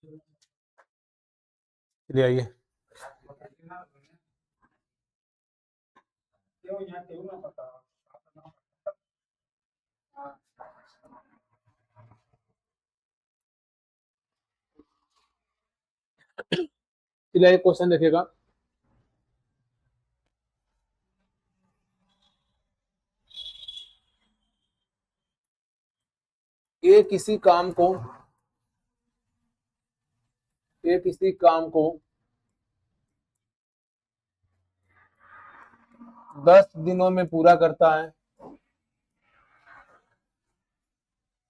चलिए आइए। चलिए एक क्वेश्चन देखिएगा। ये किसी काम को ये किसी काम को 10 दिनों में पूरा करता है।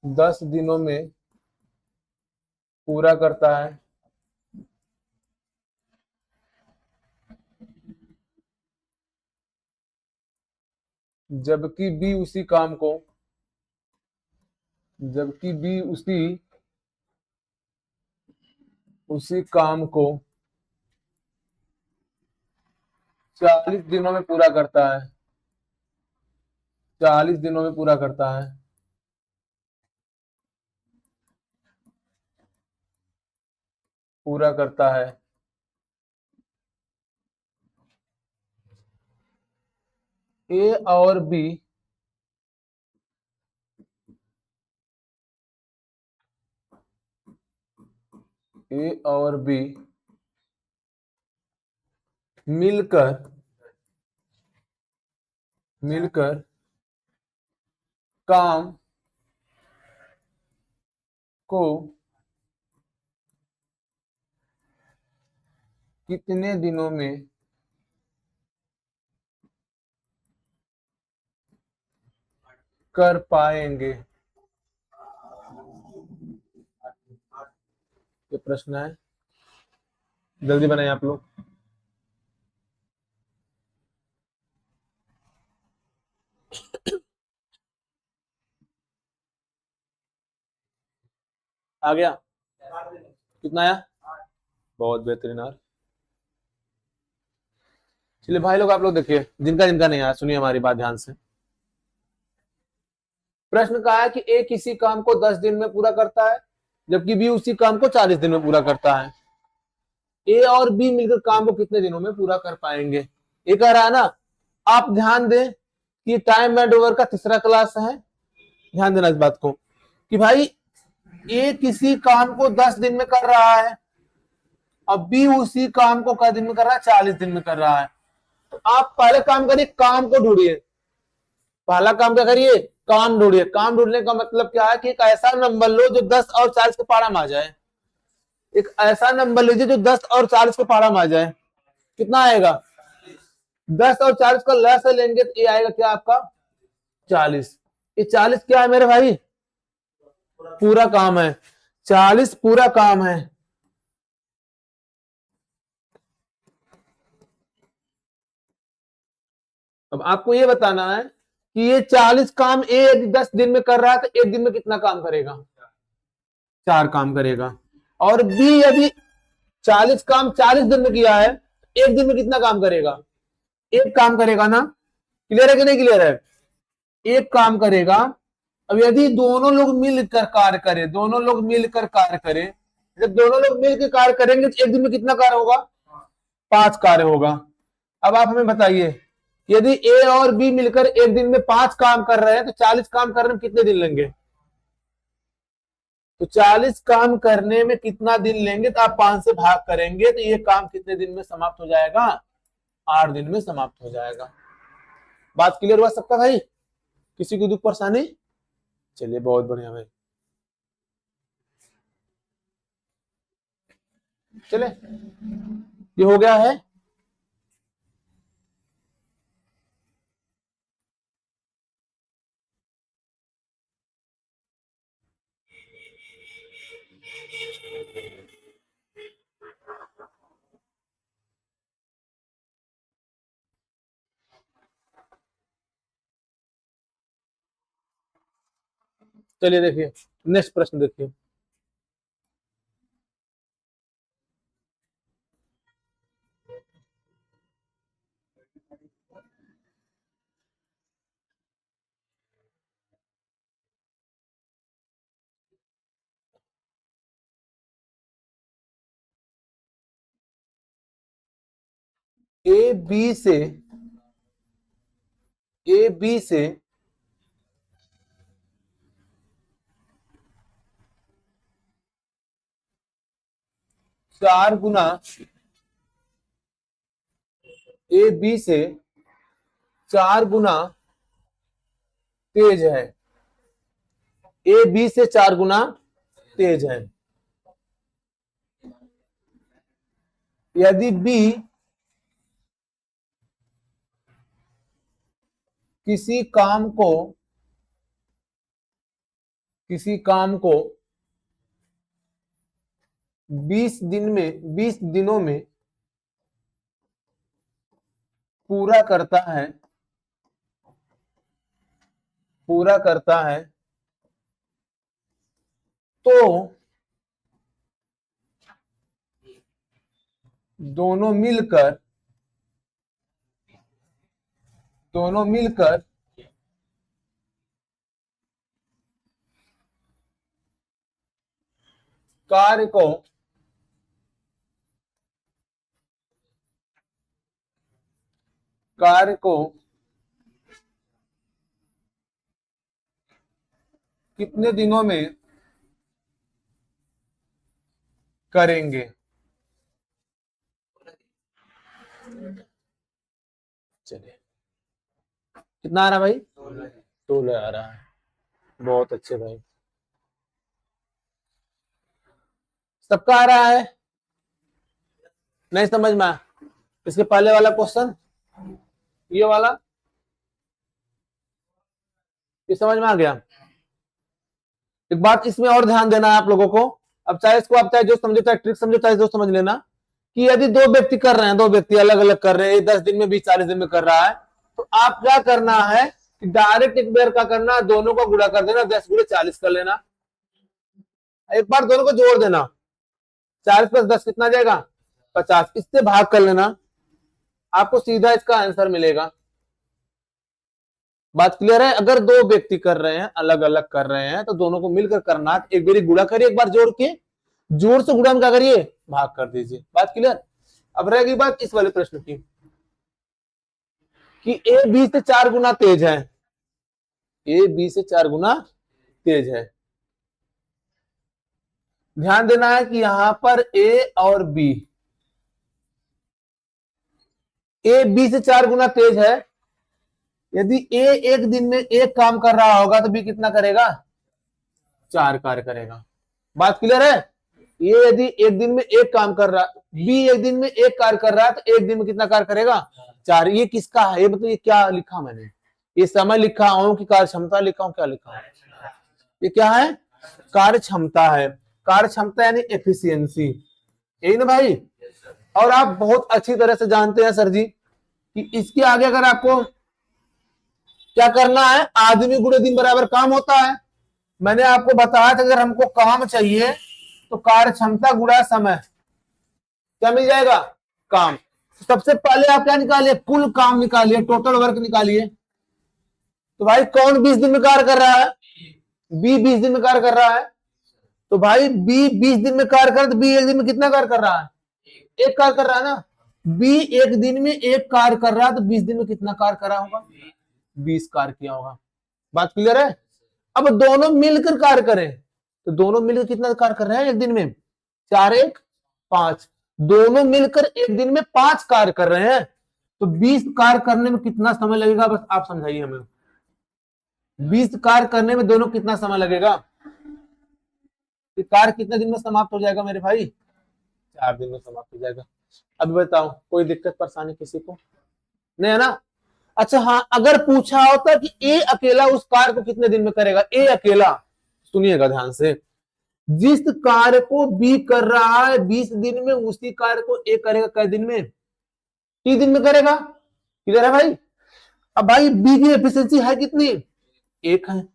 10 दिनों में पूरा करता है, जबकि बी उसी काम को जबकि बी उसी काम को 40 दिनों में पूरा करता है। 40 दिनों में पूरा करता है। पूरा करता है। ए और बी ए और बी मिलकर मिलकर काम को कितने दिनों में कर पाएंगे? ये प्रश्न है, जल्दी बनाइए आप लोग। आ गया? कितना आया? बहुत बेहतरीन यार। चलिए भाई लोग, आप लोग देखिए, जिनका जिनका नहीं आया सुनिए हमारी बात ध्यान से। प्रश्न कहा है कि ए किसी काम को 10 दिन में पूरा करता है, जबकि बी उसी काम को 40 दिन में पूरा करता है। ए और बी मिलकर काम को कितने दिनों में पूरा कर पाएंगे? ये कह रहा है ना। आप ध्यान दें कि टाइम एंड ओवर का तीसरा क्लास है। ध्यान देना इस बात को कि भाई ए किसी काम को 10 दिन में कर रहा है, अब बी उसी काम को कै दिन में कर रहा है? 40 दिन में कर रहा है। तो आप पहले काम करिए, काम को ढूंढिए। पहला काम क्या करिए? काम ढूंढिए। काम ढूंढने का मतलब क्या है कि एक ऐसा नंबर लो जो 10 और 40 के पारा में आ जाए। एक ऐसा नंबर लीजिए जो 10 और 40 के पारा में आ जाए। कितना आएगा? 10 और 40 का लस लेंगे तो ये आएगा क्या आपका? 40। ये 40 क्या है मेरे भाई? पूरा काम है। 40 पूरा काम है। अब आपको ये बताना है कि ये 40 काम ए यदि 10 दिन में कर रहा है तो एक दिन में कितना काम करेगा? 4 काम करेगा। और बी यदि 40 काम 40 दिन में किया है, एक दिन में कितना काम करेगा? एक काम करेगा ना। क्लियर है कि नहीं क्लियर है? एक काम करेगा। अब यदि दोनों लोग मिलकर कार्य करें, दोनों लोग मिलकर कार्य करें, जब दोनों लोग मिलकर कार्य करेंगे तो एक दिन में कितना कार्य होगा? 5 कार्य होगा। अब आप हमें बताइए, यदि ए और बी मिलकर एक दिन में 5 काम कर रहे हैं तो 40 काम करने में कितने दिन लेंगे? तो 40 काम करने में कितना दिन लेंगे तो आप 5 से भाग करेंगे तो ये काम कितने दिन में समाप्त हो जाएगा? 8 दिन में समाप्त हो जाएगा। बात क्लियर हुआ सबका भाई? किसी को दुख परेशानी? चलिए बहुत बढ़िया भाई। चले, ये हो गया है। चलिए देखिए, नेक्स्ट प्रश्न देखिए। ए बी से ए बी से 4 गुना ए बी से 4 गुना तेज है। ए बी से 4 गुना तेज है। यदि बी किसी काम को 20 दिनों में पूरा करता है तो दोनों मिलकर कार्य को कितने दिनों में करेंगे। चलिए, कितना आ रहा भाई? 16 आ रहा है। बहुत अच्छे भाई, सबका आ रहा है? नहीं समझ में आया? इसके पहले वाला क्वेश्चन, ये वाला, ये समझ में आ गया? एक बात इसमें और ध्यान देना है आप लोगों को। अब चाहे इसको आप चाहे जो समझो, चाहे ट्रिक समझो, चाहे जो समझ लेना कि यदि 2 व्यक्ति कर रहे हैं, 2 व्यक्ति अलग अलग कर रहे हैं, 10 दिन में 20-40 दिन में कर रहा है, तो आप क्या करना है कि डायरेक्ट एक बार का करना, दोनों को गुणा कर देना, 10 गुणे 40 कर लेना। एक बार दोनों को जोड़ देना, 40 + 10 कितना जाएगा? 50। इससे भाग कर लेना, आपको सीधा इसका आंसर मिलेगा। बात क्लियर है? अगर 2 व्यक्ति कर रहे हैं, अलग अलग कर रहे हैं, तो दोनों को मिलकर करना। एक बार गुणा करिए, एक बार जोड़ के, जोड़ से गुणा में क्या करिए? भाग कर दीजिए। बात क्लियर? अब रहेगी बात इस वाले प्रश्न की कि ए बी से 4 गुना तेज है। ए बी से 4 गुना तेज है। ध्यान देना है कि यहां पर ए और बी, ए बी से 4 गुना तेज है। यदि ए एक दिन में एक काम कर रहा होगा तो बी कितना करेगा? 4 कार्य करेगा। बात क्लियर है? ये यदि एक दिन में एक काम कर रहा, बी एक दिन में एक कार्य कर रहा है, तो एक दिन में कितना कार्य करेगा? 4। ये किसका है? ये मतलब ये क्या लिखा मैंने? ये समय लिखा हूं कि कार्य क्षमता लिखा हूं? क्या लिखा है? ये क्या है? कार्य क्षमता है। कार्य क्षमता यानी एफिशिएंसी, यही ना भाई? और आप बहुत अच्छी तरह से जानते हैं सर जी कि इसके आगे अगर आपको क्या करना है, आदमी गुणे दिन बराबर काम होता है। मैंने आपको बताया था अगर हमको काम चाहिए तो कार्य क्षमता गुणा समय, क्या मिल जाएगा? काम। सबसे पहले आप क्या निकालिए? कुल काम निकालिए, टोटल वर्क निकालिए। तो भाई कौन 20 दिन में कार्य कर रहा है? बी 20 दिन में कार्य कर रहा है। तो भाई बी 20 दिन में कार्य कर, तो बी एक दिन में कितना कार्य कर रहा है? एक कार्य कर रहा है ना। बी एक दिन में एक कार्य कर रहा है, तो 20 दिन में कितना कार्य करा होगा? 20 कार्य किया होगा। बात क्लियर है? अब दोनों मिलकर कार्य करें तो दोनों मिलकर कितना कार्य कर रहे हैं एक दिन में? 4 1 5। दोनों मिलकर एक दिन में 5 कार्य कर रहे हैं, तो 20 कार्य करने में कितना समय लगेगा? बस आप समझाइए हमें। 20 कार्य करने में दोनों कितना समय लगेगा? कार्य कितने दिन में समाप्त हो जाएगा मेरे भाई? 4 दिन में समाप्त हो जाएगा। अभी बताओ, कोई दिक्कत परेशानी किसी को नहीं है ना? अच्छा हाँ, अगर पूछा होता कि ए अकेला उस कार्य को कितने दिन में करेगा, ए अकेला, सुनिएगा ध्यान से, जिस कार्य को बी कर रहा है 20 दिन में, उसी कार्य को ए करेगा कै दिन में? 30 दिन में करेगा। किधर है भाई? अब भाई बी की एफिशिएंसी है कितनी? 1 है।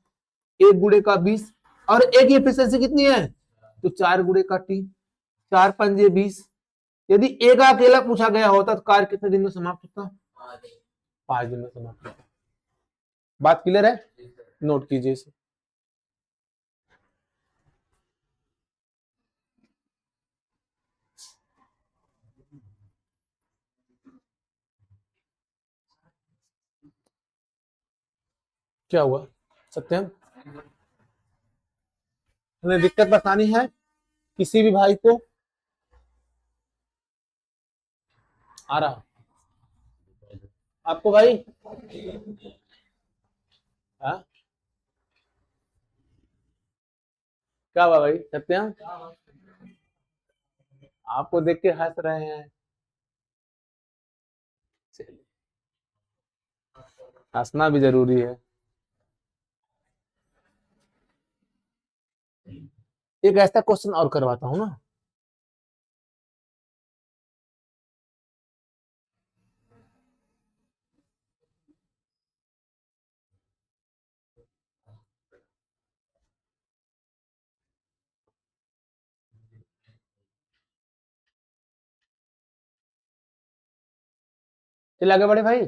1 गुणे का 20, और ए की एफिशिएंसी कितनी है? तो 4 गुणे का टी, 4 पंजे 20। यदि ए का अकेला पूछा गया होता तो कार्य कितने दिन में समाप्त होता? 5 दिन में समाप्त होता। बात क्लियर है? नोट कीजिए इसे। क्या हुआ सत्यम? हमें दिक्कत परेशानी है किसी भी भाई को? आ रहा आपको भाई? हाँ, क्या हुआ भाई सत्यम? आपको देख के हंस रहे हैं। चलिए, हंसना भी जरूरी है। एक ऐसा क्वेश्चन और करवाता हूँ ना। चलिए आगे बढ़े भाई।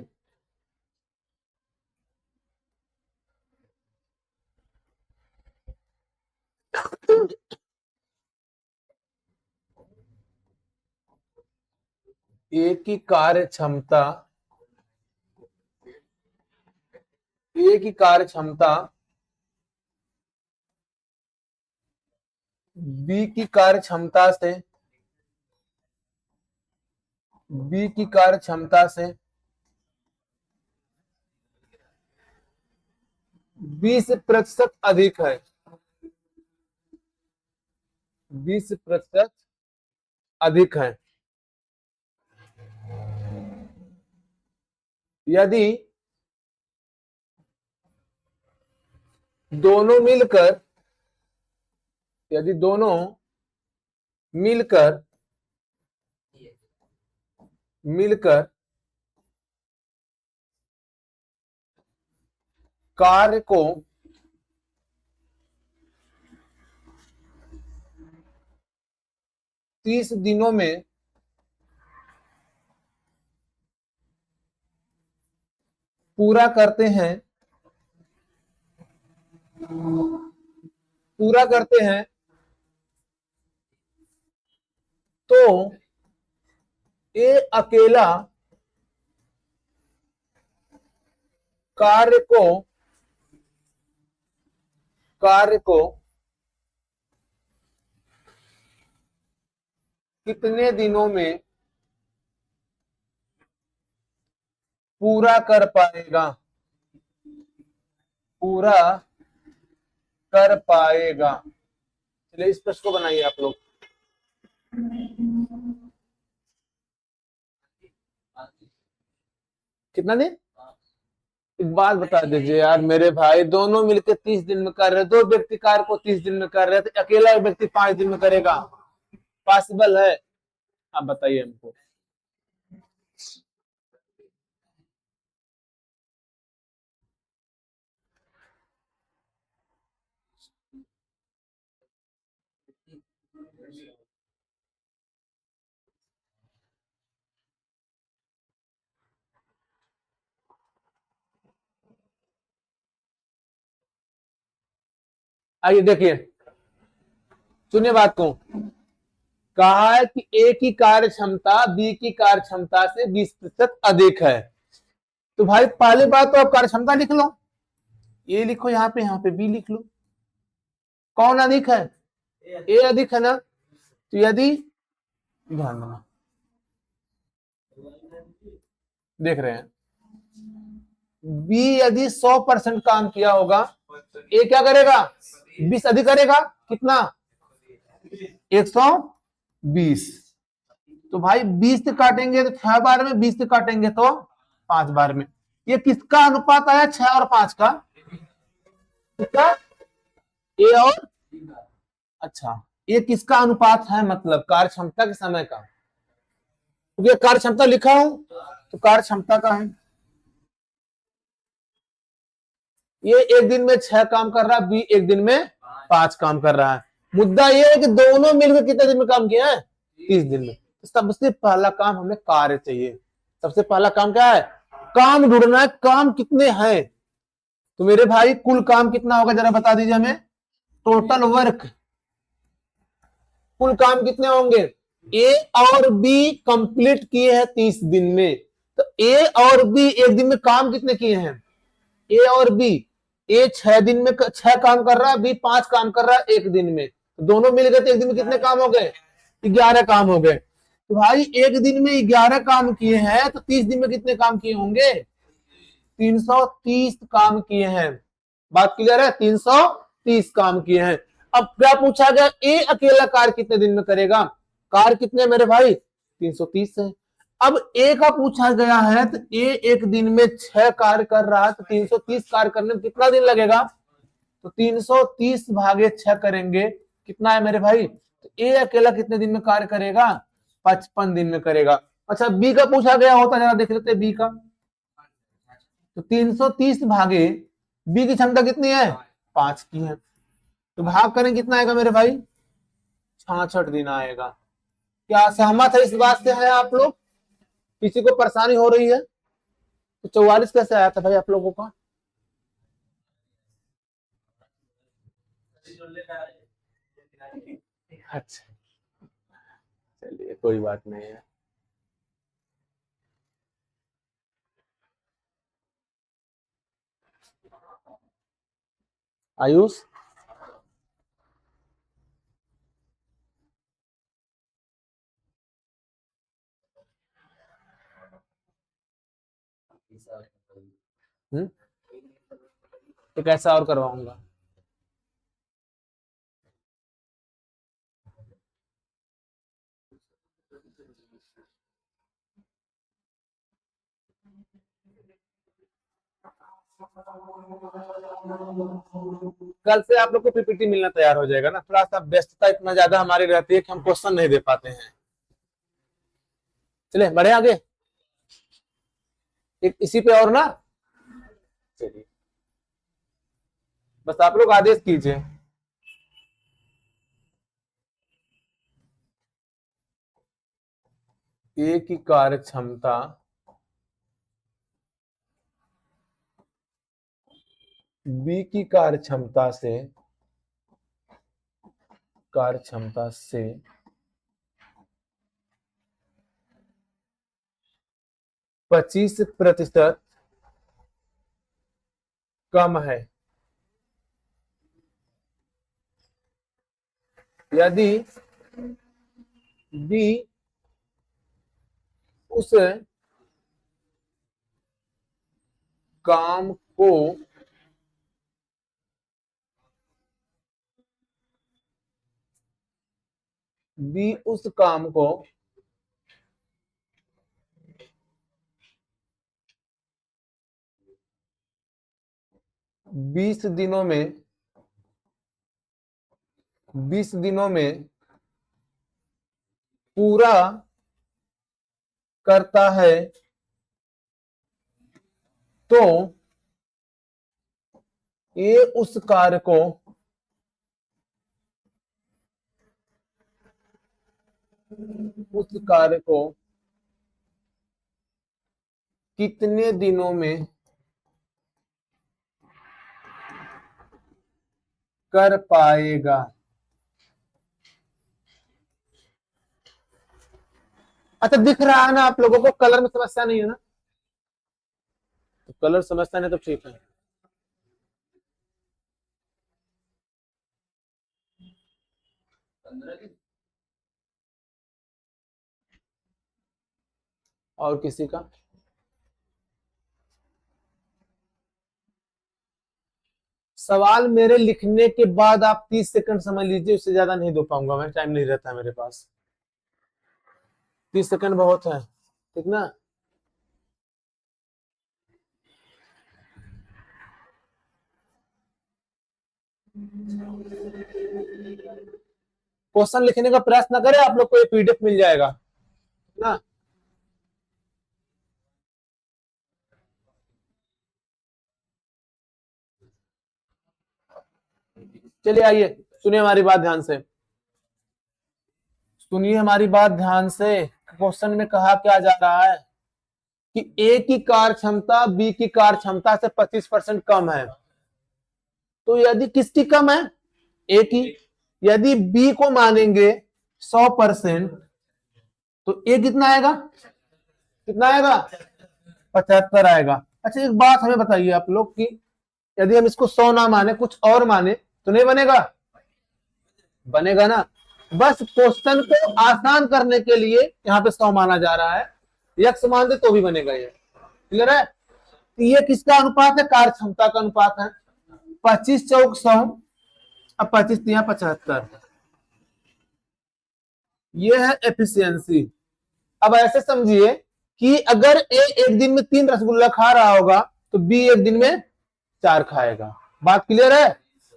एक ही कार्य क्षमता, एक ही कार्य क्षमता बी की कार्य क्षमता से, बी की कार्य क्षमता से 20% अधिक है, 20% अधिक है। यदि दोनों मिलकर, यदि दोनों मिलकर मिलकर कार्य को 30 दिनों में पूरा करते हैं, पूरा करते हैं, तो ये अकेला कार्य को, कार्य को कितने दिनों में पूरा कर पाएगा, पूरा कर पाएगा? चलिए इस प्रश्न को बनाइए आप लोग। कितना दिन? एक बात बता दीजिए यार मेरे भाई, दोनों मिलकर 30 दिन में कर रहे, दो व्यक्ति कार्य को 30 दिन में कर रहे, तो अकेला व्यक्ति 5 दिन में करेगा? पॉसिबल है? आप बताइए हमको। आइए देखिए, सुनिए बात को। कहा है कि ए की कार्य क्षमता बी की कार्य क्षमता से 20% अधिक है। तो भाई पहली बात तो आप कार्य क्षमता लिख लो, ए लिखो यहाँ पे बी लिख लो। कौन अधिक है? ए अधिक है ना? तो यदि, ध्यान देना, देख रहे हैं, बी यदि 100% काम किया होगा, ए क्या करेगा? 20 अधिक करेगा। कितना? 120। तो भाई 20 से काटेंगे तो 6 बार में, 20 से काटेंगे तो 5 बार में। ये किसका अनुपात आया? 6 और 5 का? किसका? ए और, अच्छा, ये किसका अनुपात है? मतलब कार्य क्षमता के समय का। क्योंकि कार्य क्षमता लिखा हूं तो कार्य क्षमता का है। ये एक दिन में 6 काम कर रहा है, बी एक दिन में 5 काम कर रहा है। मुद्दा ये है कि दोनों मिलकर कितने दिन में काम किया है? 30 दिन में। तो सबसे पहला काम हमें कार्य चाहिए। सबसे पहला काम क्या है? काम ढूंढना है, काम कितने हैं। तो मेरे भाई कुल काम कितना होगा जरा बता दीजिए हमें। टोटल वर्क, कुल काम कितने होंगे? ए और बी कंप्लीट किए हैं 30 दिन में। तो ए और बी एक दिन में काम कितने किए हैं? ए और बी ए 6 दिन में 6 काम कर रहा है, बी 5 काम कर रहा है एक दिन में, दोनों मिल गए तो एक दिन में कितने काम हो गए? 11 काम हो गए। तो भाई एक दिन में 11 काम किए हैं तो 30 दिन में कितने काम किए होंगे? 330 काम किए हैं। बात क्लियर है? 330 काम किए हैं। अब क्या पूछा गया? ए अकेला कार्य कितने दिन में करेगा? कार्य कितने मेरे भाई? 330 है। अब ए का पूछा गया है तो ए एक दिन में 6 कार्य कर रहा है तो 330 कार्य करने में कितना दिन लगेगा? तो 330 भागे 6 करेंगे, कितना है मेरे भाई? तो ए अकेला कितने दिन में कार्य करेगा? 55 दिन में करेगा। अच्छा बी का पूछा गया होता, जरा देख लेते बी का। तो 330 भागे बी की क्षमता कितनी है? 5 की है, तो भाग करें कितना आएगा मेरे भाई? 66 दिन आएगा। क्या सहमत है इस बात से? है आप लोग? किसी को परेशानी हो रही है? तो 44 कैसे आया था भाई आप लोगों का? अच्छा चलिए कोई बात नहीं है। आयुष तो कैसा और करवाऊंगा? कल से आप लोग को पीपीटी मिलना तैयार हो जाएगा ना। थोड़ा सा व्यस्तता इतना ज्यादा हमारी रहती है कि हम क्वेश्चन नहीं दे पाते हैं। चले बढ़े आगे, एक इसी पे और ना। चलिए बस आप लोग आदेश कीजिए। ए की कार्य क्षमता बी की कार्य क्षमता से 25% कम है यदि बी उस काम को बी उस काम को 20 दिनों में 20 दिनों में पूरा करता है तो ये उस कार्य को कितने दिनों में कर पाएगा? अच्छा दिख रहा है ना आप लोगों को? कलर में समस्या नहीं है ना? तो कलर समस्या नहीं तो ठीक है। और किसी का? सवाल मेरे लिखने के बाद आप 30 सेकंड समझ लीजिए, उससे ज्यादा नहीं दे पाऊंगा मैं, टाइम नहीं रहता मेरे पास। 30 सेकंड बहुत है, ठीक ना? क्वेश्चन लिखने का प्रयास ना करें आप लोग को, ये पीडीएफ मिल जाएगा ना। चलिए आइए सुनिए हमारी बात ध्यान से, सुनिए हमारी बात ध्यान से। क्वेश्चन में कहा क्या जा रहा है कि ए की कार्य क्षमता बी की कार्य क्षमता से 25% कम है। तो यदि किसकी कम है? ए की। यदि बी को मानेंगे 100% तो ए कितना आएगा? कितना आएगा? 75 आएगा। अच्छा एक बात हमें बताइए आप लोग कि यदि हम इसको 100 ना माने, कुछ और माने, तो नहीं बनेगा? बनेगा ना। बस क्वेश्चन को आसान करने के लिए यहाँ पे 100 माना जा रहा है, यक्स मान दे तो भी बनेगा ये। क्लियर है? तो ये किसका अनुपात है? कार्य क्षमता का अनुपात है। 25 चौक 100, अब 25 तिया 75, ये है एफिशिएंसी। अब ऐसे समझिए कि अगर ए एक दिन में 3 रसगुल्ला खा रहा होगा तो बी एक दिन में 4 खाएगा। बात क्लियर है?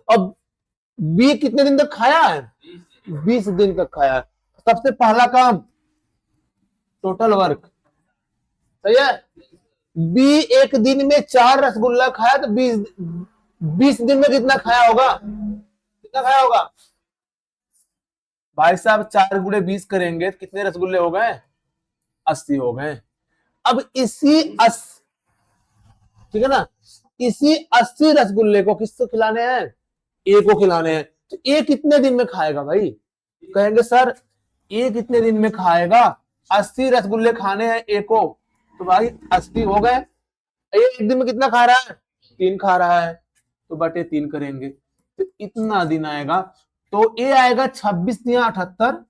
अब बी कितने दिन तक खाया है? 20 दिन तक खाया है। सबसे पहला काम, टोटल वर्क। सही है? बी एक दिन में 4 रसगुल्ला खाया तो 20 दिन में कितना खाया होगा? कितना खाया होगा भाई साहब? 4 गुणे 20 करेंगे तो कितने रसगुल्ले हो गए? 80 हो गए। अब इसी ठीक है ना, इसी 80 रसगुल्ले को किसको खिलाने हैं? ए को खिलाने हैं। तो ए कितने दिन में खाएगा भाई? कहेंगे सर ए कितने दिन में खाएगा? 80 रसगुल्ले खाने हैं ए को, तो भाई 80 हो गए। ए एक दिन में कितना खा रहा है? 3 खा रहा है, तो बटे 3 करेंगे तो इतना दिन आएगा। तो ए आएगा 26 या 78,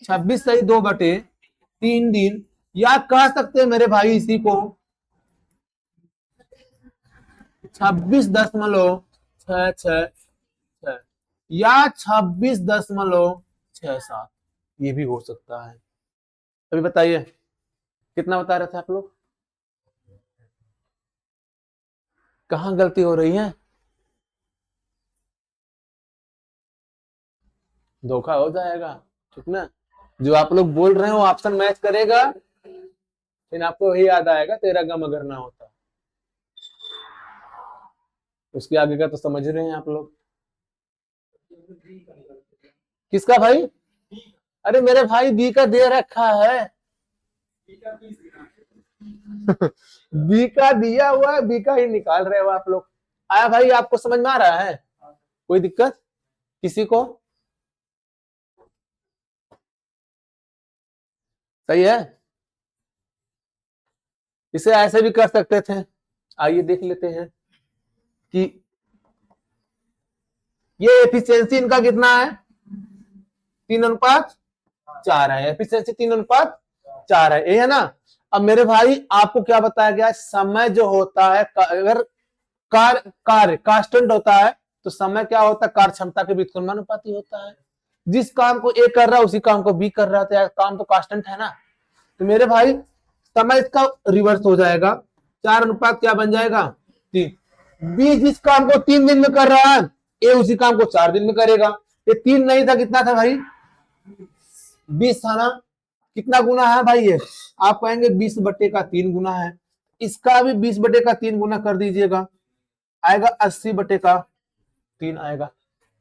26 सही 2 बटे 3 दिन। या कह सकते हैं मेरे भाई इसी को 26.66 या 26.67, ये भी हो सकता है। अभी बताइए कितना बता रहे थे आप लोग? कहां गलती हो रही है? धोखा हो जाएगा, ठीक ना। जो आप लोग बोल रहे हो ऑप्शन मैच करेगा, फिर आपको वही याद आएगा तेरा गम अगर ना होता। उसके आगे का तो समझ रहे हैं आप लोग। किसका भाई? अरे मेरे भाई बी का दे रखा है। बी का दिया हुआ है, बी का ही निकाल रहे हो आप लोग। आया भाई? आपको समझ में आ रहा है? कोई दिक्कत किसी को? सही है? इसे ऐसे भी कर सकते थे। आइए देख लेते हैं कि ये एफिशिएंसी इनका कितना है? 3:4 है। एफिशिएंसी 3:4 है, ये है ना। अब मेरे भाई आपको क्या बताया गया? समय जो होता है, अगर कार्य कांस्टेंट होता है तो समय क्या होता है? कार्य क्षमता के व्युत्क्रमानुपाती होता है। जिस काम को ए कर रहा है उसी काम को बी कर रहा था, काम तो कांस्टेंट है ना। तो मेरे भाई समय इसका रिवर्स हो जाएगा, 4 अनुपात क्या बन जाएगा? 3। बी जिस काम को 3 दिन में कर रहा है, ए उसी काम को 4 दिन में करेगा। ये 3 नहीं था, कितना था भाई? 20 था ना। कितना गुना है भाई ये? आप कहेंगे 20/3 गुना है। इसका भी 20/3 गुना कर दीजिएगा, आएगा 80/3 आएगा।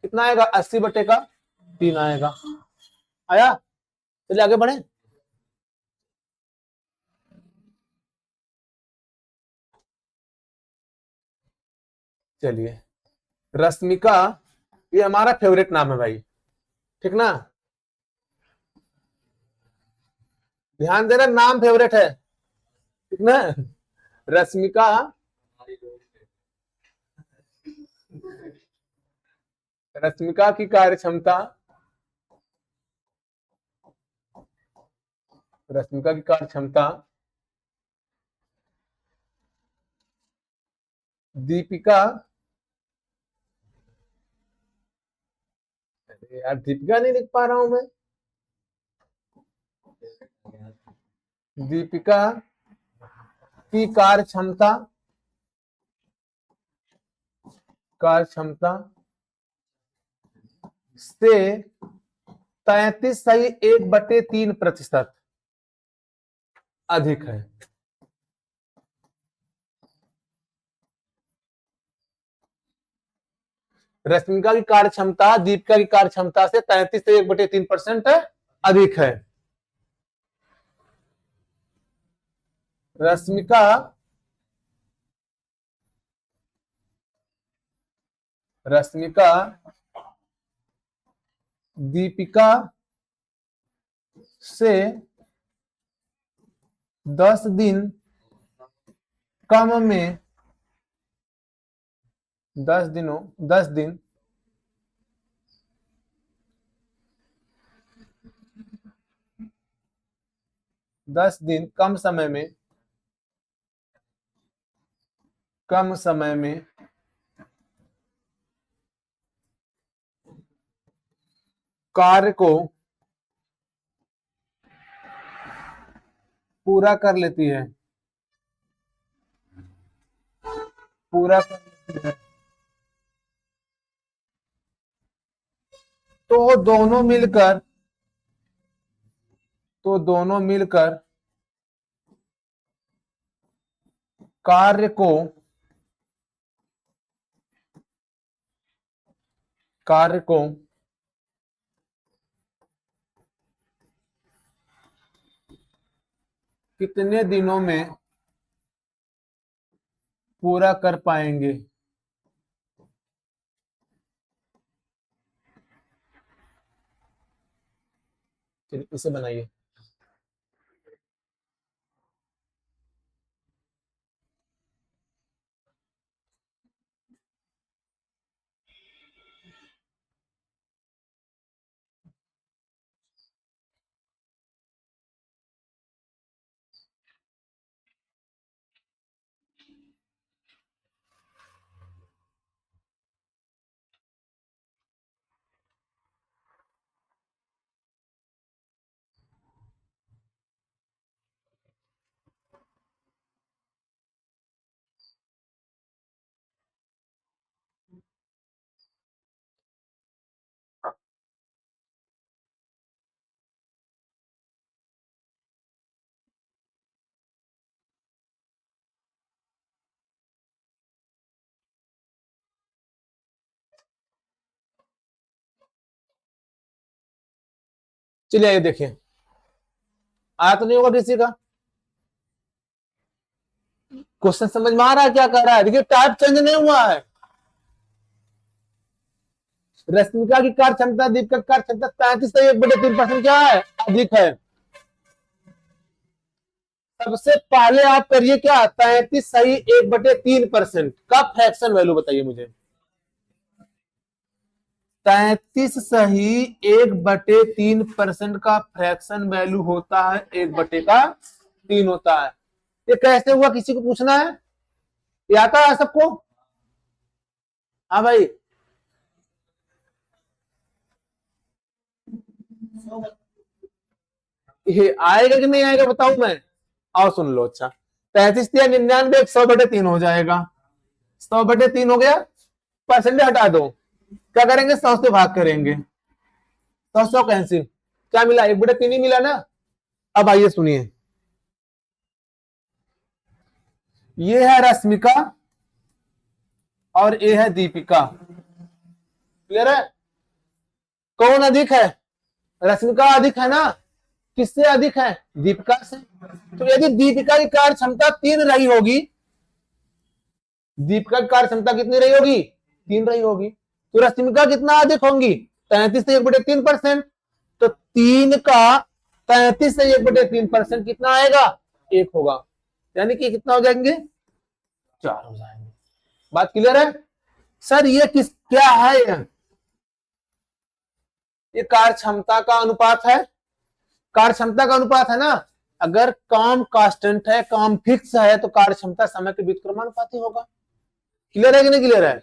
कितना आएगा? 80/3 आएगा। आया? चलिए आगे बढ़े। चलिए, रश्मिका, ये हमारा फेवरेट नाम है भाई, ठीक ना। ध्यान देना, नाम फेवरेट है, ठीक ना। रश्मिका, रश्मिका की कार्य क्षमता, रश्मिका की कार्य क्षमता दीपिका, यार दीपिका नहीं लिख पा रहा हूं मैं। दीपिका की कार्य क्षमता, कार्य क्षमता से 33.1/3% अधिक है। रश्मिका की कार्य क्षमता दीपिका की कार्य क्षमता से 33.1/3% अधिक है। रश्मिका रश्मिका दीपिका से 10 दिन कम में 10 दिन 10 दिन कम समय में कार्य को पूरा कर लेती है तो दोनों मिलकर कार्य को कितने दिनों में पूरा कर पाएंगे। चलिए इसे बनाइए। चलिए ये देखिए, आया तो नहीं होगा किसी का? क्वेश्चन समझ में आ रहा है क्या कह रहा है? देखिए टाइप चेंज नहीं हुआ है। रश्मिका की कार्य क्षमता दीपिका की कार्य क्षमता 33.1/3% क्या है? अधिक है। सबसे पहले आप करिए क्या, 33 सही 1/3% का फ्रैक्शन वैल्यू बताइए मुझे। 33 सही 1/3% का फ्रैक्शन वैल्यू होता है, 1/3 होता है। ये कैसे हुआ, किसी को पूछना है? ये आता है सबको? हाँ भाई, ये आएगा कि नहीं आएगा बताऊं मैं? आओ सुन लो। अच्छा 33 या 99 100/3 हो जाएगा। 100/3 हो गया, परसेंटेज हटा दो, क्या करेंगे? 100 से भाग करेंगे, 100 कैंसिल, क्या मिला? 1/3 ही मिला ना। अब आइए सुनिए, ये है रश्मिका और ये है दीपिका। क्लियर है? कौन अधिक है? रश्मिका अधिक है ना। किससे अधिक है? दीपिका से। तो यदि दीपिका की कार्य क्षमता 3 रही होगी, दीपिका की कार्य क्षमता कितनी रही होगी? 3 रही होगी। तो रश्मिका कितना अधिक होंगी? 33 से 1/3%। तो 3 का 33 से 1/3% कितना आएगा? 1 होगा। यानी कि कितना हो जाएंगे? 4 हो जाएंगे। बात क्लियर है? सर ये क्या है? ये कार्य क्षमता का अनुपात है। कार्य क्षमता का अनुपात है ना। अगर काम कांस्टेंट है, काम फिक्स है, तो कार्य क्षमता समय के व्युत्क्रमानुपाती होगा। क्लियर है कि नहीं क्लियर है?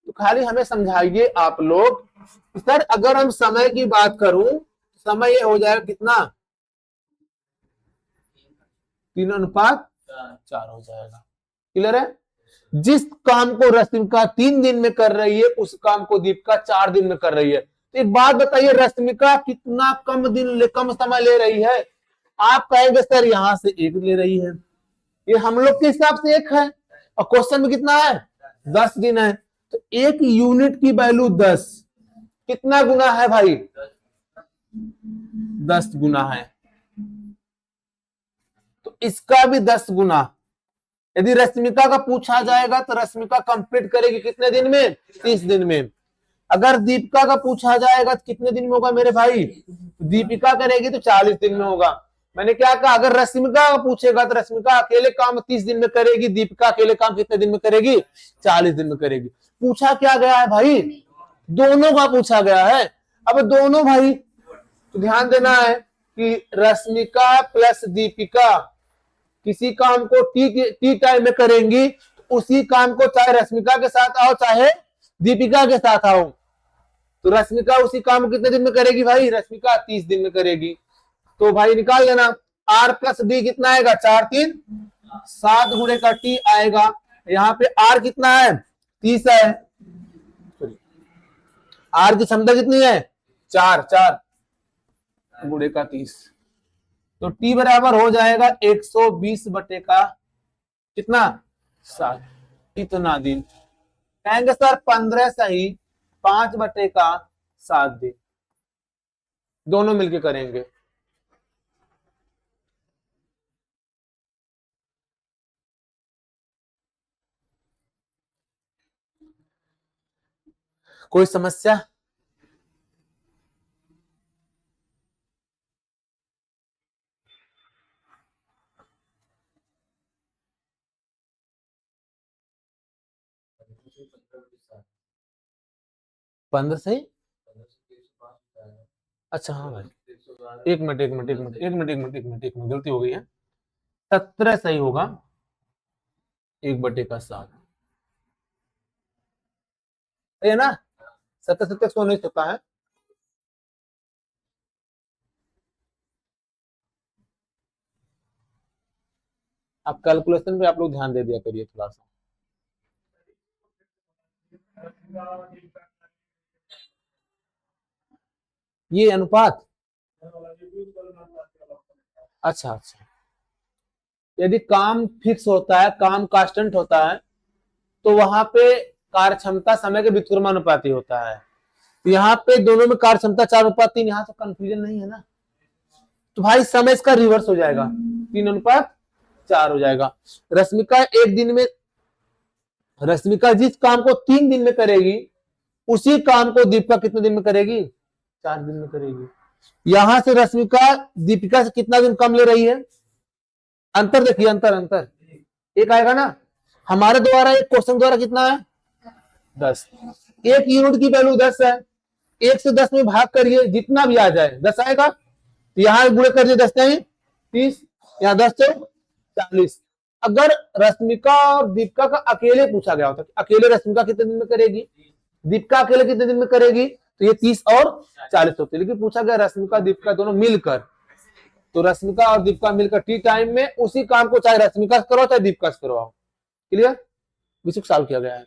तो खाली हमें समझाइए आप लोग, सर अगर हम समय की बात करूं, समय ये हो जाएगा कितना? 3:4 हो जाएगा। क्लियर है? जिस काम को रश्मिका 3 दिन में कर रही है, उस काम को दीपिका 4 दिन में कर रही है। तो एक बात बताइए, रश्मिका कितना कम समय ले रही है? आप कहेंगे सर यहां से 1 ले रही है, ये हम लोग के हिसाब से 1 है, और क्वेश्चन में कितना है? 10 दिन है। तो 1 यूनिट की वैल्यू 10 कितना गुना है भाई? 10 गुना है। तो इसका भी 10 गुना। यदि रश्मिका का पूछा जाएगा तो रश्मिका कंप्लीट करेगी कितने दिन में? 30 दिन में। अगर दीपिका का पूछा जाएगा तो कितने दिन में होगा मेरे भाई? दीपिका करेगी तो 40 दिन में होगा। मैंने क्या कहा, अगर रश्मिका पूछेगा तो रश्मिका अकेले काम 30 दिन में करेगी, दीपिका अकेले काम कितने दिन में करेगी, 40 दिन में करेगी। पूछा क्या गया है भाई, दोनों का पूछा गया है। अब दोनों भाई तो ध्यान देना है कि रश्मिका प्लस दीपिका किसी काम को टी टाइम में करेंगी, तो उसी काम को चाहे रश्मिका के साथ आओ चाहे दीपिका के साथ आओ, तो रश्मिका उसी काम को कितने दिन में करेगी भाई, रश्मिका 30 दिन में करेगी। तो भाई निकाल लेना, आर प्लस डी कितना आएगा, 4 3 7 गुणे का टी आएगा। यहाँ पे आर कितना है, 30 है, आर की क्षमता कितनी है, 4 4 गुणे का 30, तो टी बराबर हो जाएगा 120 बटे का कितना, 7। इतना दिन कहेंगे सर 15 सही 5 बटे का 7 दिन, दोनों मिलके करेंगे। कोई समस्या? पंद्रह से, अच्छा हाँ भाई, एक मिनट एक मिनट एक मिनट एक मिनट एक मिनट एक मिनट एक मिनट गलती हो गई है, 17 सही होगा 1 बटे का 7, है ना, 17 17 119 होता है। अब कैलकुलेशन पे आप लोग ध्यान दे दिया करिए थोड़ा सा। ये अनुपात, अच्छा अच्छा, यदि काम फिक्स होता है, काम कांस्टेंट होता है, तो वहां पे कार्य क्षमता समय के व्युत्क्रमानुपाती होता है। तो यहाँ पे दोनों में कार्य क्षमता 4:3, यहाँ तो कंफ्यूजन नहीं है ना, तो भाई समय इसका रिवर्स हो जाएगा, 3:4 हो जाएगा। रश्मिका एक दिन में, रश्मिका जिस काम को 3 दिन में करेगी, उसी काम को दीपिका कितने दिन में करेगी, 4 दिन में करेगी। यहां से रश्मिका दीपिका से कितना दिन कम ले रही है, अंतर देखिए, अंतर अंतर एक आएगा ना, हमारे द्वारा एक क्वेश्चन द्वारा कितना है 10, एक यूनिट की वैल्यू 10 है, 1 से 10 में भाग करिए जितना भी आ जाए 10 आएगा, तो यहाँ गुणे करिए 10 नहीं 30, यहाँ 10 से 40। अगर रश्मिका और दीपिका का अकेले पूछा गया होता, अकेले रश्मिका कितने दिन में करेगी, दीपिका अकेले कितने दिन में करेगी, तो ये 30 और 40 होते, लेकिन पूछा गया रश्मिका दीपिका दोनों मिलकर, तो रश्मिका और दीपिका मिलकर टी टाइम में उसी काम को चाहे रश्मिका से करो चाहे दीपिका से करवाओ। क्लियर, विषय सॉल्व किया गया है।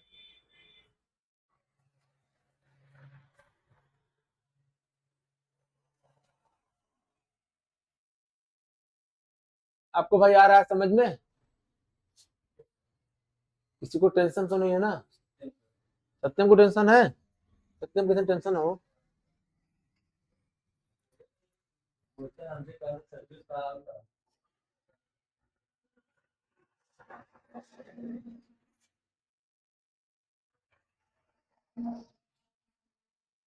आपको भाई आ रहा है समझ में, किसी को टेंशन तो नहीं है ना, सत्यम को टेंशन है, सत्यम कितने टेंशन हो,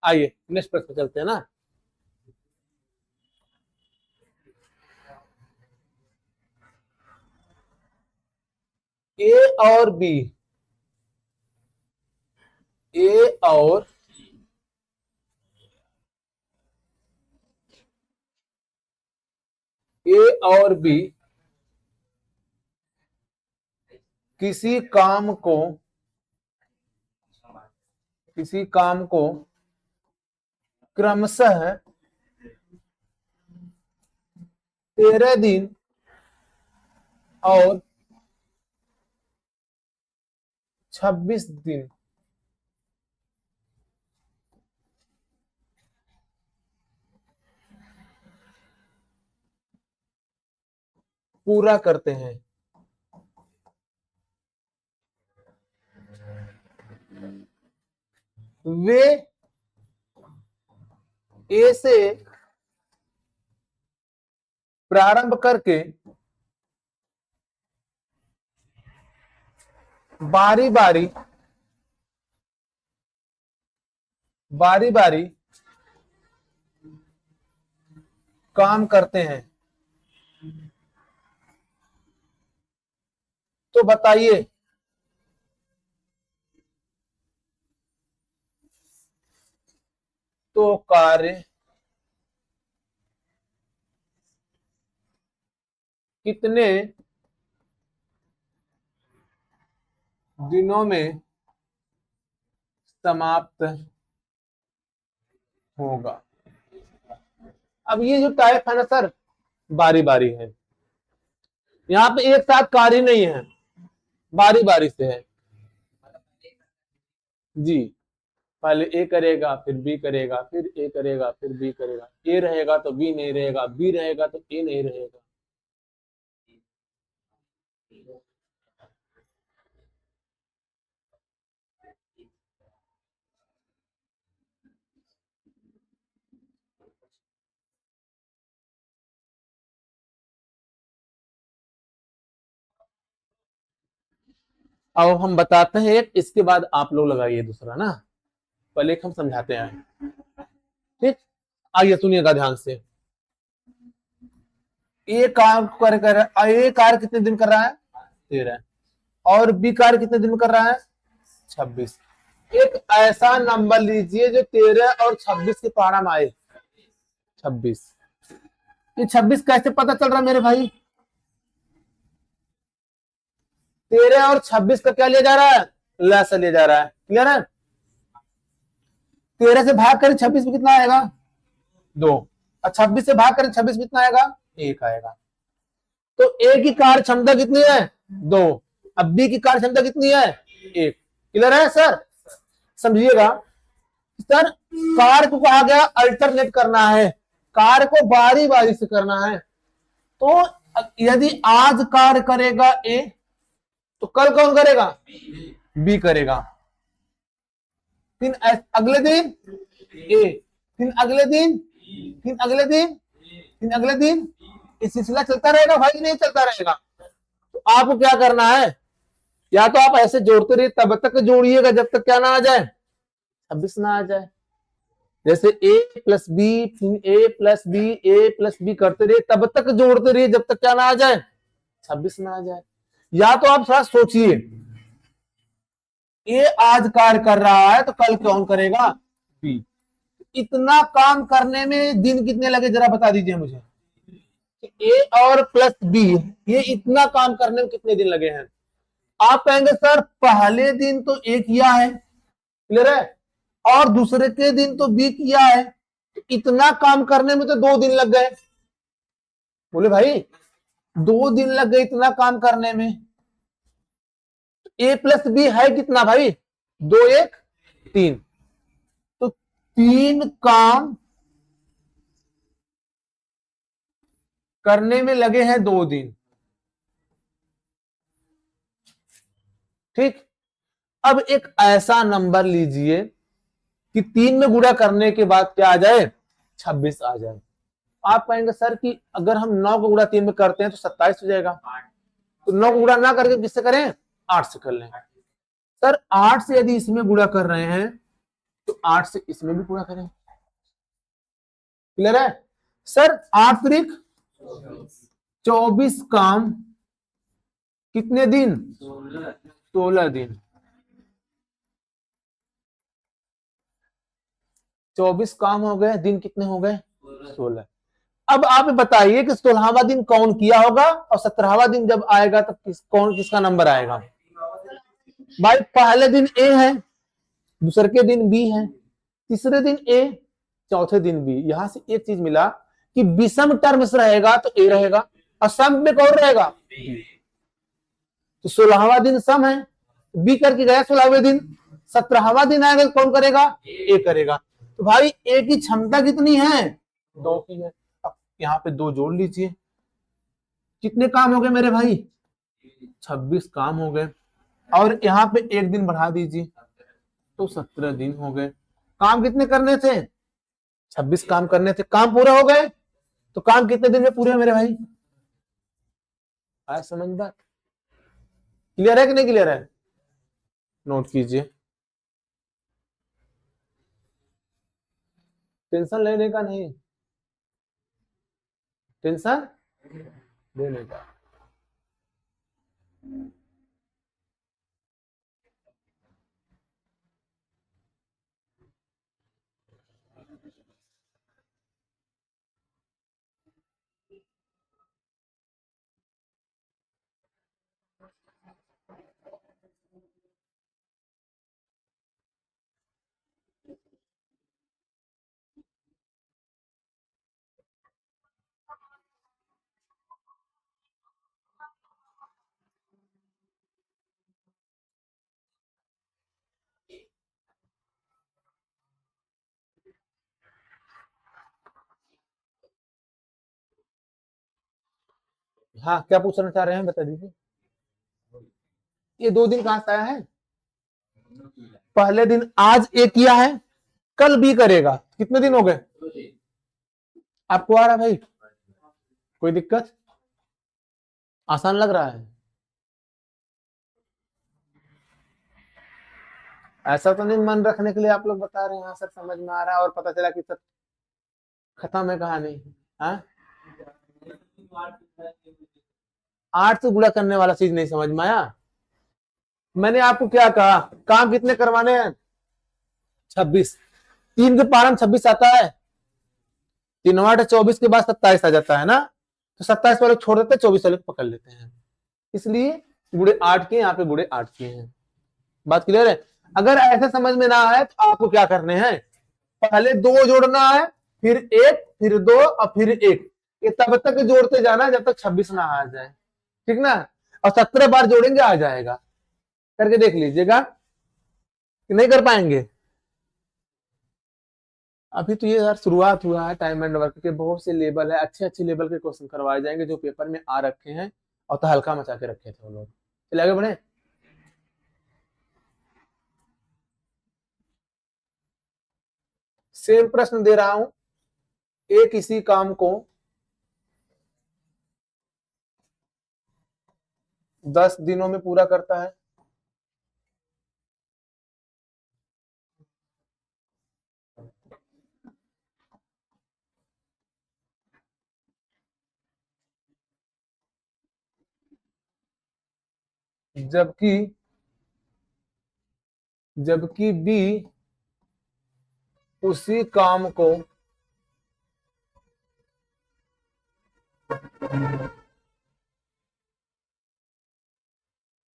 आइए नेक्स्ट प्रश्न चलते हैं ना। ए और बी, ए और ए और बी किसी काम को, किसी काम को क्रमशः 13 दिन और 26 दिन पूरा करते हैं, वे ए से प्रारंभ करके बारी बारी बारी बारी काम करते हैं, तो बताइए तो कार्य कितने दिनों में समाप्त होगा। अब ये जो टाइप है ना सर, बारी बारी है, यहाँ पे एक साथ कार्य नहीं है, बारी बारी से है जी। पहले ए करेगा, फिर बी करेगा, फिर ए करेगा, फिर बी करेगा। ए रहेगा तो बी नहीं रहेगा, बी रहेगा तो ए नहीं रहेगा। अब हम बताते हैं एक, इसके बाद आप लोग लगाइए दूसरा ना, पहले एक हम समझाते हैं। ठीक, आइए सुनिएगा ध्यान से। ए कार्य कितने दिन कर रहा है? 13। और बी कार्य कितने दिन में कर रहा है? 26। एक ऐसा नंबर लीजिए जो 13 और 26 के पारा में आए। 26, ये 26 कैसे पता चल रहा है मेरे भाई? 13 और 26 का क्या लिया जा रहा है? लसा लिया जा रहा है। क्लियर है? 13 से भाग करें 26 में कितना आएगा? 2। और 26 से भाग करें 26 में कितना आएगा? 1 आएगा। तो ए की कार्य क्षमता कितनी है? 2। अब बी की कार्य क्षमता कितनी है? 1। क्लियर है सर? समझिएगा सर, कार्य को कहा गया अल्टरनेट करना है, कार्य को बारी बारी से करना है। तो यदि आज कार्य करेगा ए, तो कल कौन करेगा? बी करेगा। फिर अगले दिन ए, फिर अगले दिन, फिर अगले दिन, फिर अगले दिन, ये सिलसिला चलता रहेगा भाई, नहीं चलता रहेगा। तो आपको क्या करना है, या तो आप ऐसे जोड़ते रहिए, तब तक जोड़िएगा जब तक क्या ना आ जाए? 26 ना आ जाए। जैसे ए प्लस बी, फिर ए प्लस बी, ए प्लस बी करते रहिए, तब तक जोड़ते रहिए जब तक क्या ना आ जाए? 26 ना आ जाए। या तो आप थोड़ा सोचिए, ए आज कार्य कर रहा है तो कल कौन करेगा? बी। इतना काम करने में दिन कितने लगे जरा बता दीजिए मुझे। ए और प्लस बी, ये इतना काम करने में कितने दिन लगे हैं? आप कहेंगे सर पहले दिन तो ए किया है, क्लियर है, और दूसरे के दिन तो बी किया है, तो इतना काम करने में तो 2 दिन लग गए। बोले भाई 2 दिन लग गए इतना काम करने में। ए प्लस बी है कितना भाई? 2 1 3। तो 3 काम करने में लगे हैं 2 दिन। ठीक, अब एक ऐसा नंबर लीजिए कि 3 में गुणा करने के बाद क्या आ जाए? 26 आ जाए। आप कहेंगे सर कि अगर हम 9 को गुणा 3 में करते हैं तो 27 हो जाएगा, तो 9 को गुणा ना करके किससे करें? 8 से कर लें। सर 8 से यदि इसमें गुणा कर रहे हैं तो 8 से इसमें भी गुणा करें। क्लियर है? सर 8 त्रिक 24 काम कितने दिन? 16 दिन। 24 काम हो गए, दिन कितने हो गए? 16। अब आप बताइए कि 16वां दिन कौन किया होगा, और 17वां दिन जब आएगा तब किसका नंबर आएगा? भाई पहले दिन ए है, दूसरे के दिन बी है, तीसरे दिन ए, चौथे दिन बी। यहां से एक चीज मिला कि विषम टर्म्स रहेगा तो ए रहेगा, और सम में कौन रहेगा? तो 16वां दिन सम है, बी करके गया 16वें दिन, 17वां दिन आएगा कौन करेगा? ए करेगा। तो भाई ए की क्षमता कितनी है? 2 की है। अब यहाँ पे 2 जोड़ लीजिए, कितने काम हो गए मेरे भाई? 26 काम हो गए। और यहाँ पे 1 दिन बढ़ा दीजिए तो 17 दिन हो गए। काम कितने करने थे? 26 काम करने थे, काम पूरे हो गए। तो काम कितने दिन में पूरे हैं मेरे भाई? आया समझ बात? क्लियर है कि नहीं क्लियर है? नोट कीजिए, टेंशन लेने का नहीं, टेंशन लेने का। हाँ, क्या पूछना चाह रहे हैं बता दीजिए। ये 2 दिन कहाँ से आया है? पहले दिन आज ए किया है, कल बी करेगा, कितने दिन हो गए? आपको आ रहा है भाई? कोई दिक्कत? आसान लग रहा है? ऐसा तो नहीं मन रखने के लिए आप लोग बता रहे हैं हाँ सर समझ में आ रहा है, और पता चला कि सब खत्म है कहानी। हाँ, 8 से गुणा करने वाला चीज नहीं समझ में आया? मैंने आपको क्या कहा, काम कितने करवाने हैं? 26। 3 के पार में 26 आता है, 3 24 के बाद 27 आ जाता है ना, तो 27 वाले छोड़ देते हैं, 24 वाले पकड़ लेते हैं, इसलिए गुड़े 8 के यहाँ पे गुड़े 8 के हैं। बात क्लियर है? अगर ऐसे समझ में ना आए तो आपको क्या करने हैं, पहले 2 जोड़ना है, फिर 1, फिर 2 और फिर 1, ये तब तक जोड़ते जाना है जब तक 26 ना आ जाए, ठीक ना? और 17 बार जोड़ेंगे आ जाएगा, करके देख लीजिएगा कि नहीं कर पाएंगे। अभी तो ये यार शुरुआत हुआ है, टाइम एंड वर्क के बहुत से लेवल है, अच्छे अच्छे लेवल के क्वेश्चन करवाए जाएंगे जो पेपर में आ रखे हैं, और तो हल्का मचा के रखे थे वो लोग। चलिए आगे बढ़े। सेम प्रश्न दे रहा हूं, ए किसी काम को 10 दिनों में पूरा करता है, जबकि जबकि बी उसी काम को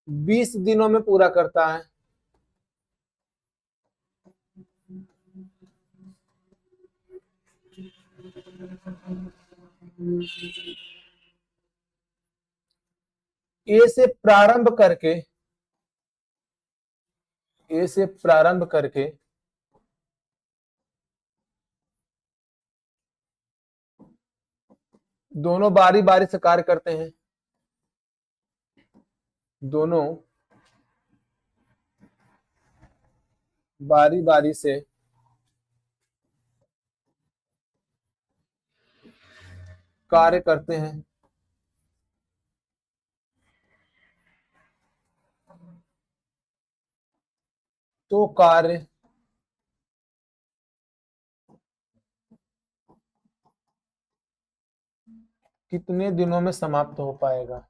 20 दिनों में पूरा करता है। ए से प्रारंभ करके ए से प्रारंभ करके दोनों बारी बारी से कार्य करते हैं, दोनों बारी बारी से कार्य करते हैं, तो कार्य कितने दिनों में समाप्त हो पाएगा?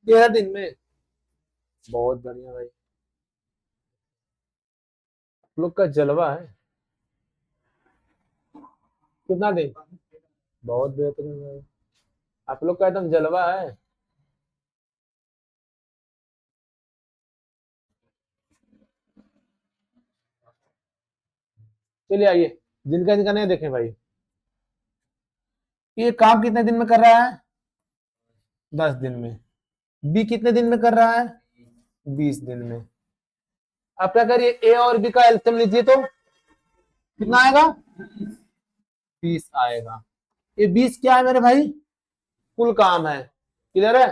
तेरह दिन में? बहुत बढ़िया भाई, आप लोग का जलवा है। कितना दिन? बहुत बेहतरीन भाई, आप लोग का एकदम जलवा है। चलिए आइए, जिनका जिनका नहीं देखें भाई, ये काम कितने दिन में कर रहा है? 10 दिन में। बी कितने दिन में कर रहा है? 20 दिन में। अब क्या करिए, ए और बी का एलसीएम लीजिए तो कितना आएगा? 20 आएगा। ये 20 क्या है मेरे भाई? कुल काम है, क्लियर है?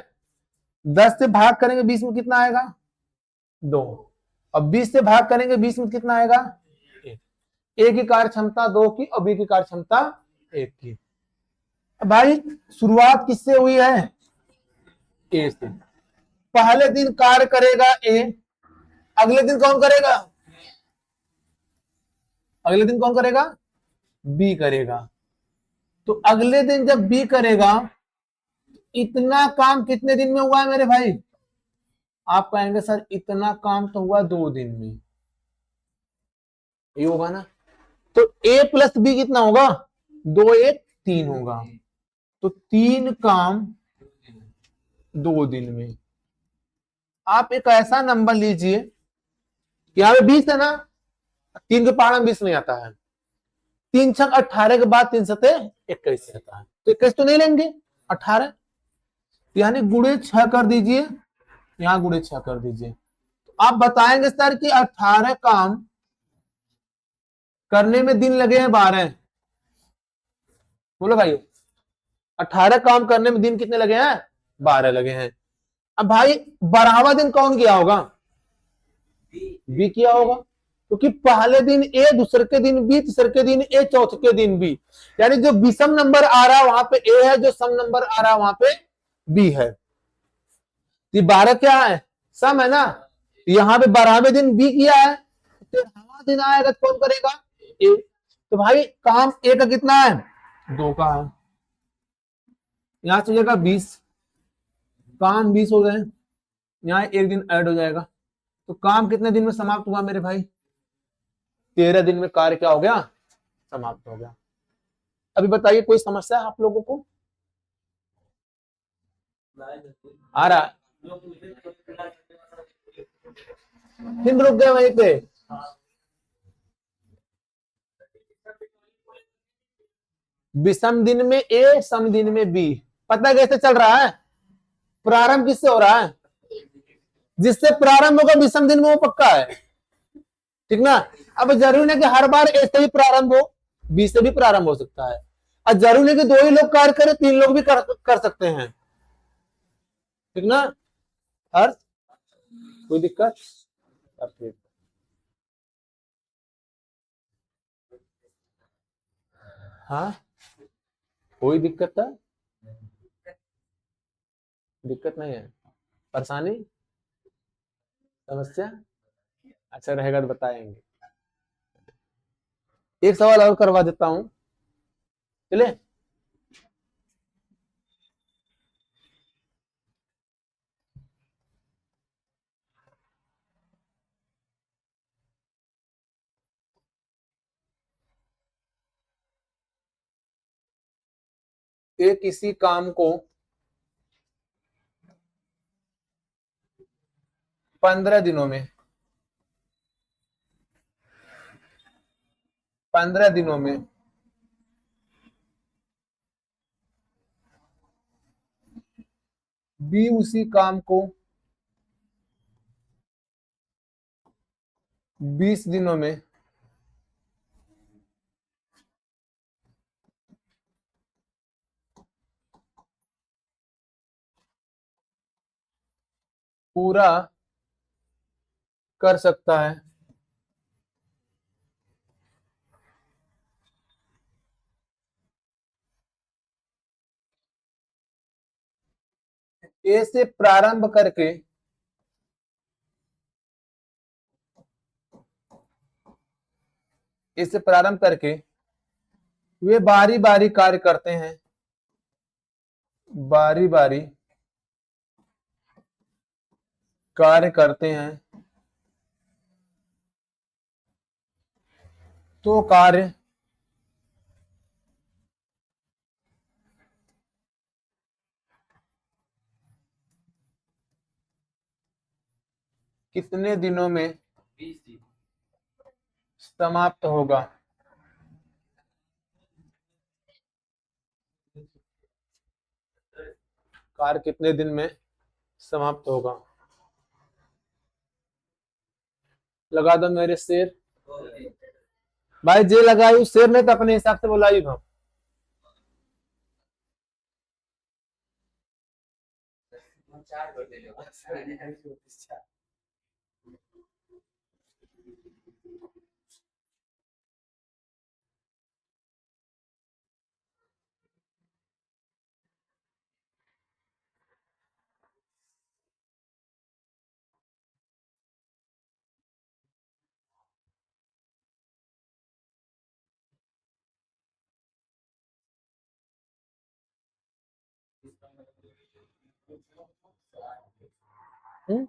10 से भाग करेंगे 20 में कितना आएगा? 2। अब 20 से भाग करेंगे 20 में कितना आएगा? 1। ए की कार्य क्षमता 2 की और बी की कार्य क्षमता 1 की। भाई शुरुआत किससे हुई है? ए से। पहले दिन कार्य करेगा ए, अगले दिन कौन करेगा? अगले दिन कौन करेगा? बी करेगा। तो अगले दिन जब बी करेगा, इतना काम कितने दिन में हुआ है मेरे भाई? आप कहेंगे सर इतना काम तो हुआ 2 दिन में, ये होगा ना? तो ए प्लस बी कितना होगा? 2 1 3 होगा। तो 3 काम 2 दिन में। आप एक ऐसा नंबर लीजिए, यहां पे 20 है ना, 3 के पहाड़ में 20 नहीं आता है। 3 छक 18 के बाद 3 सते 21 रहता है, तो 21 तो नहीं लेंगे, 18, यानी गुणे 6 कर दीजिए, यहां गुणे 6 कर दीजिए। तो आप बताएंगे सर कि 18 काम करने में दिन लगे हैं 12। बोलो भाई, 18 काम करने में दिन कितने लगे हैं? 12 लगे हैं। अब भाई 12वां दिन कौन किया होगा? बी किया होगा, क्योंकि पहले दिन ए, दूसरे के दिन बी, तीसरे के दिन ए, चौथे के दिन बी। यानी जो विषम नंबर आ रहा है वहां पे ए है, जो सम नंबर आ रहा है वहां पे बी है। ये 12 क्या है? सम है ना। यहां पे 12वें दिन बी किया है, 13वां दिन आएगा तो कौन करेगा? ए। तो भाई काम ए का कितना है? 2 का है। यहां चलेगा 20, काम 20 हो गए, यहाँ एक दिन ऐड हो जाएगा। तो काम कितने दिन में समाप्त हुआ मेरे भाई? 13 दिन में कार्य क्या हो गया? समाप्त हो गया। अभी बताइए कोई समस्या है आप लोगों को? आ रहा है? दिन रुक गए वहीं पे। विषम दिन में ए, सम दिन में बी। पता कैसे चल रहा है? प्रारंभ किससे हो रहा है? जिससे प्रारंभ होगा विषम दिन में वो पक्का है, ठीक ना? अब जरूरी नहीं कि हर बार ए से भी प्रारंभ हो, बी से भी प्रारंभ हो सकता है। और जरूरी नहीं कि 2 ही लोग कार्य करें, 3 लोग भी कर सकते हैं, ठीक ना? हर कोई दिक्कत? हाँ, कोई दिक्कत है? दिक्कत नहीं है? परेशानी, समस्या? अच्छा रहेगा तो बताएंगे। एक सवाल और करवा देता हूं, चले? ये किसी काम को 15 दिनों में 15 दिनों में बी उसी काम को 20 दिनों में पूरा कर सकता है, ए से प्रारंभ करके ए से प्रारंभ करके वे बारी बारी कार्य करते हैं, बारी बारी कार्य करते हैं, तो कार्य कितने दिनों में समाप्त होगा? कार्य कितने दिन में समाप्त होगा? लगा दो मेरे शेर। भाई जे लगाई शेर ने तो अपने हिसाब से बोलाई हम। हम्म?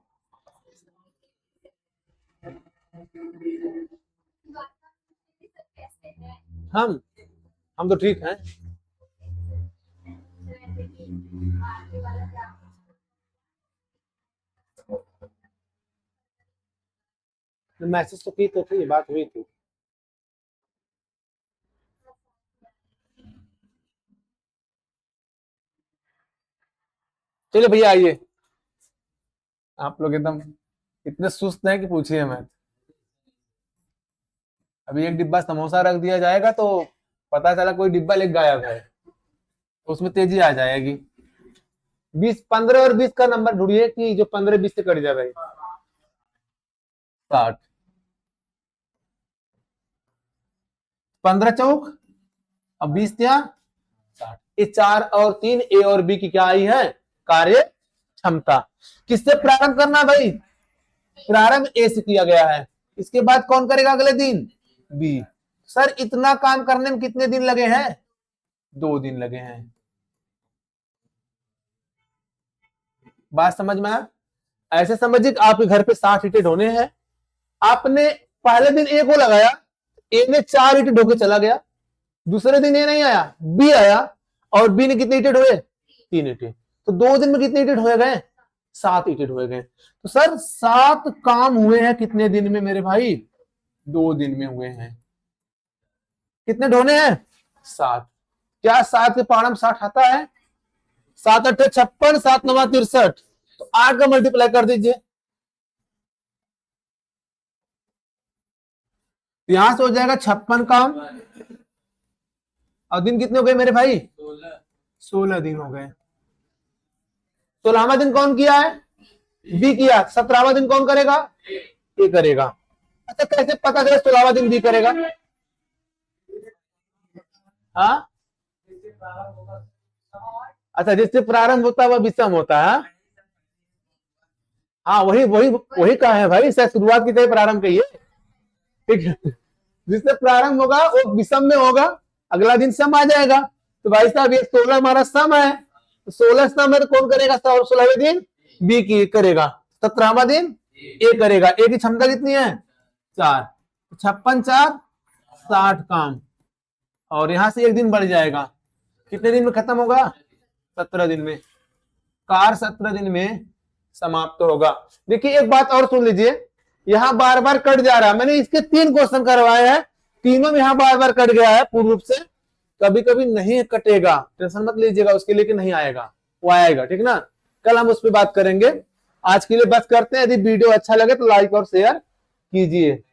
हम हम तो ठीक हैं। मैसेज तो की तो थी, बात हुई थी। चलिए भैया आइए, आप लोग एकदम इतने सुस्त हैं कि पूछिए मत। अभी एक डिब्बा समोसा रख दिया जाएगा तो पता चला कोई डिब्बा लेके गायब है, तो उसमें तेजी आ जाएगी। 20, 15 और 20 का नंबर ढूंढिए कि जो 15 20 से कट जाए भाई। 60। 15 चौक अब 20 क्या, 60। ये 4 और 3 ए और बी की क्या आई है, कार्य क्षमता। किससे प्रारंभ करना है भाई, प्रारंभ ए से किया गया है, इसके बाद कौन करेगा अगले दिन, बी। सर इतना काम करने में कितने दिन लगे हैं, 2 दिन लगे हैं। बात समझ में आया। ऐसे समझिए कि आपके घर पे 60 ईंटें ढोने हैं, आपने पहले दिन ए को लगाया, ए ने 4 ईंटें ढो के चला गया। दूसरे दिन ए नहीं आया, बी आया, और बी ने कितने ईंटें ढोए, 3 ईंटें। तो 2 दिन में कितने ईंटें ढोए गए, 7 ईंटें ढोए गए। तो सर 7 काम हुए हैं कितने दिन में मेरे भाई, 2 दिन में हुए हैं। कितने ढोने हैं, 7। क्या 7 के पारण में 60 आता है, 7 8 56, 7 9 63। तो 8 का मल्टीप्लाई कर दीजिए, यहां से हो जाएगा 56 काम। और दिन कितने हो गए मेरे भाई, 16 दिन हो गए। 16वां दिन कौन किया है, बी किया। 17वां दिन कौन करेगा, ए करेगा। अच्छा कैसे पता चले 16वां दिन बी करेगा, हाँ अच्छा जिससे प्रारंभ होता है वह विषम होता है। हाँ वही वही वही कहा है भाई, शायद शुरुआत की तरह प्रारंभ कहिए, ठीक है। जिससे प्रारंभ होगा वो विषम में होगा, अगला दिन सम आ जाएगा। तो भाई साहब ये 16 हमारा सम है, तो 16 सम है तो कौन करेगा, 16वें दिन बी की करेगा। 17वां दिन ए करेगा। ए की क्षमता कितनी है, 4। 56 4 60 काम, और यहां से एक दिन बढ़ जाएगा, कितने दिन में खत्म होगा, 17 दिन में। कार 17 दिन में समाप्त होगा। देखिए एक बात और सुन लीजिए, यहां बार बार कट जा रहा है, मैंने इसके 3 क्वेश्चन करवाए हैं, तीनों में यहां बार बार कट गया है पूर्ण रूप से। कभी कभी नहीं कटेगा, टेंशन मत लीजिएगा उसके लिए कि नहीं आएगा, वो आएगा, ठीक ना। कल हम उस पर बात करेंगे। आज के लिए बस करते हैं, यदि वीडियो अच्छा लगे तो लाइक और शेयर कीजिए।